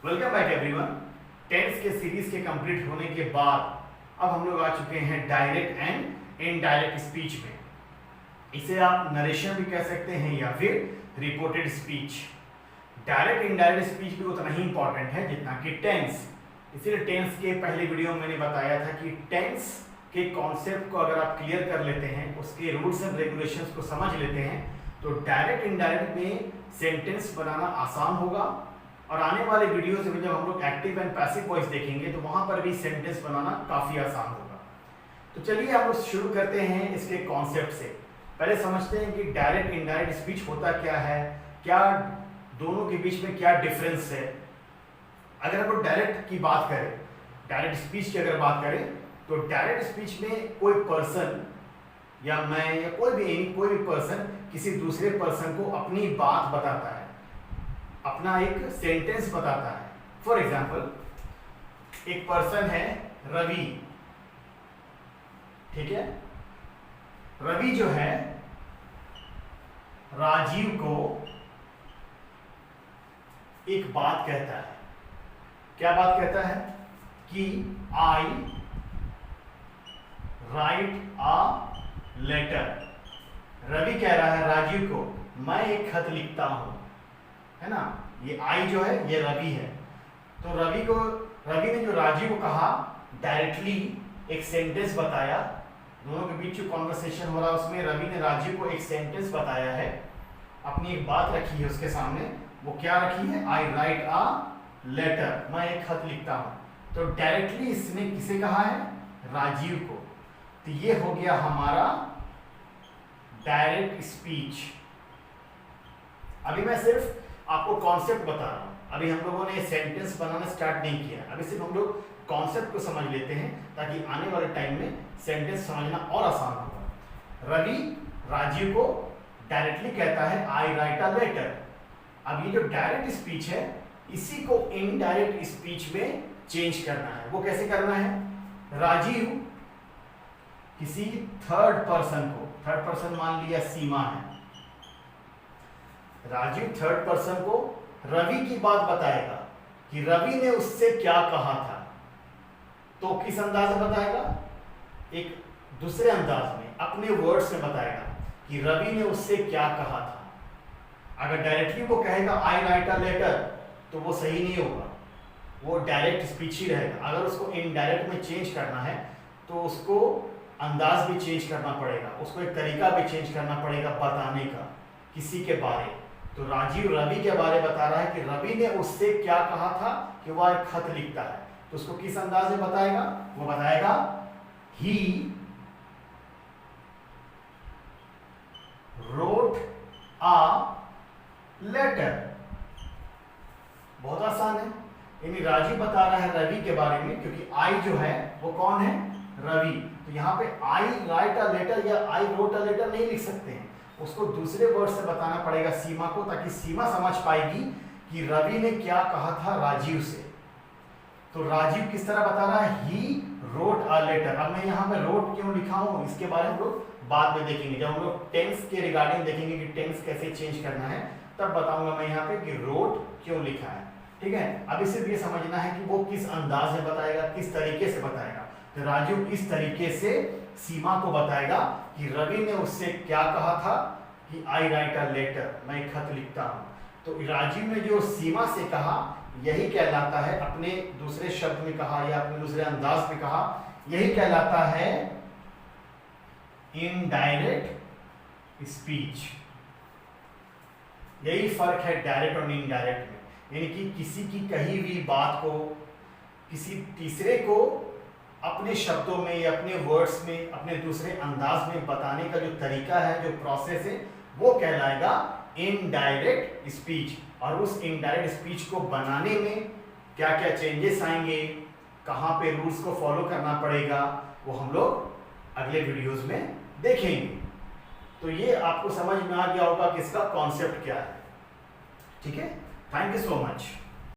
Welcome back everyone. Tense के series के complete होने के बाद अब हम लोग आ चुके हैं डायरेक्ट एंड इनडायरेक्ट स्पीच में। इसे आप नरेशन भी कह सकते हैं या फिर reported speech. Direct indirect speech भी उतना ही इंपॉर्टेंट है जितना कि टेंस। इसीलिए टेंस के पहले वीडियो में मैंने बताया था कि टेंस के कॉन्सेप्ट को अगर आप क्लियर कर लेते हैं, उसके रूल्स एंड रेगुलेशंस को समझ लेते हैं, तो डायरेक्ट इनडायरेक्ट में सेंटेंस बनाना आसान होगा। और आने वाले वीडियोस में जब हम लोग एक्टिव एंड पैसिव वॉइस देखेंगे तो वहां पर भी सेंटेंस बनाना काफी आसान होगा। तो चलिए हम लोग शुरू करते हैं इसके कॉन्सेप्ट से। पहले समझते हैं कि डायरेक्ट इनडायरेक्ट स्पीच होता क्या है, क्या दोनों के बीच में क्या डिफरेंस है। अगर हम लोग डायरेक्ट की बात करें, डायरेक्ट स्पीच की अगर बात करें, तो डायरेक्ट स्पीच में कोई पर्सन या मैं या कोई भी पर्सन किसी दूसरे पर्सन को अपनी बात बताता है, अपना एक सेंटेंस बताता है। फॉर एग्जाम्पल एक पर्सन है रवि, ठीक है। रवि जो है राजीव को एक बात कहता है। क्या बात कहता है कि आई राइट अ लेटर। रवि कह रहा है राजीव को मैं एक खत लिखता हूं, है ना। ये आई जो है ये रवि है। तो रवि ने जो राजीव को कहा, डायरेक्टली एक सेंटेंस बताया। दोनों के बीच जो कॉन्वर्सेशन हो रहा है उसमें रवि ने राजीव को एक सेंटेंस बताया है, अपनी एक बात रखी है उसके सामने। वो क्या रखी है? आई राइट अ लेटर, मैं एक खत लिखता हूं। तो डायरेक्टली इसने किसे कहा है? राजीव को। तो ये हो गया हमारा डायरेक्ट स्पीच। अभी मैं सिर्फ आपको कॉन्सेप्ट बता रहा हूं, अभी हम लोगों ने सेंटेंस बनाना स्टार्ट नहीं किया। अभी सिर्फ हम लोग कॉन्सेप्ट को समझ लेते हैं ताकि आने वाले टाइम में सेंटेंस समझना और आसान होगा। रवि राजीव को डायरेक्टली कहता है आई राइट अ लेटर। अब ये जो डायरेक्ट स्पीच है इसी को इनडायरेक्ट स्पीच में चेंज करना है। वो कैसे करना है? राजीव किसी थर्ड पर्सन को, थर्ड पर्सन मान लिया सीमा है, राजीव थर्ड पर्सन को रवि की बात बताएगा कि रवि ने उससे क्या कहा था। तो किस अंदाज में बताएगा? एक दूसरे अंदाज में, अपने वर्ड्स में बताएगा कि रवि ने उससे क्या कहा था। अगर डायरेक्टली वो कहेगा आई राइट अ लेटर तो वो सही नहीं होगा, वो डायरेक्ट स्पीच ही रहेगा। अगर उसको इनडायरेक्ट में चेंज करना है तो उसको अंदाज भी चेंज करना पड़ेगा, उसको एक तरीका भी चेंज करना पड़ेगा बताने का किसी के बारे। तो राजीव रवि के बारे बता रहा है कि रवि ने उससे क्या कहा था कि वह एक खत लिखता है। तो उसको किस अंदाज में बताएगा? वो बताएगा ही रोट अ लेटर। बहुत आसान है। यानी राजीव बता रहा है रवि के बारे में, क्योंकि आई जो है वो कौन है? रवि। तो यहाँ पे आई राइट अ लेटर या आई रोट अ लेटर नहीं लिख सकते हैं, उसको दूसरे वर्ड से बताना पड़ेगा सीमा को, ताकि सीमा समझ पाएगी कि रवि ने क्या कहा था राजीव से। तो राजीव किस तरह बता रहा है? He wrote a letter. अब मैं यहाँ पे रोट क्यों लिखा हूँ इसके बारे में हम लोग बाद में देखेंगे। जब हम लोग टेंस के रिगार्डिंग देखेंगे कि टेंस कैसे चेंज करना है, तब बताऊंगा मैं यहाँ पे कि रोट क्यों लिखा है। ठीक है, अभी सिर्फ ये समझना है कि वो किस अंदाज में बताएगा, किस तरीके से बताएगा। तो राजीव किस तरीके से सीमा को बताएगा कि रवि ने उससे क्या कहा था कि आई राइट अ लेटर, मैं एक खत लिखता हूं। तो राजीव ने जो सीमा से कहा यही कहलाता है, अपने दूसरे शब्द में कहा या अपने दूसरे अंदाज में कहा, यही कहलाता है इनडायरेक्ट स्पीच। यही फर्क है डायरेक्ट और इनडायरेक्ट में। यानी कि किसी की कही हुई बात को किसी तीसरे को अपने शब्दों में या अपने वर्ड्स में, अपने दूसरे अंदाज में बताने का जो तरीका है, जो प्रोसेस है, वो कहलाएगा इनडायरेक्ट स्पीच। और उस इनडायरेक्ट स्पीच को बनाने में क्या क्या चेंजेस आएंगे, कहाँ पे रूल्स को फॉलो करना पड़ेगा, वो हम लोग अगले वीडियोस में देखेंगे। तो ये आपको समझ में आ गया होगा कि इसका कॉन्सेप्ट क्या है। ठीक है, थैंक यू सो मच।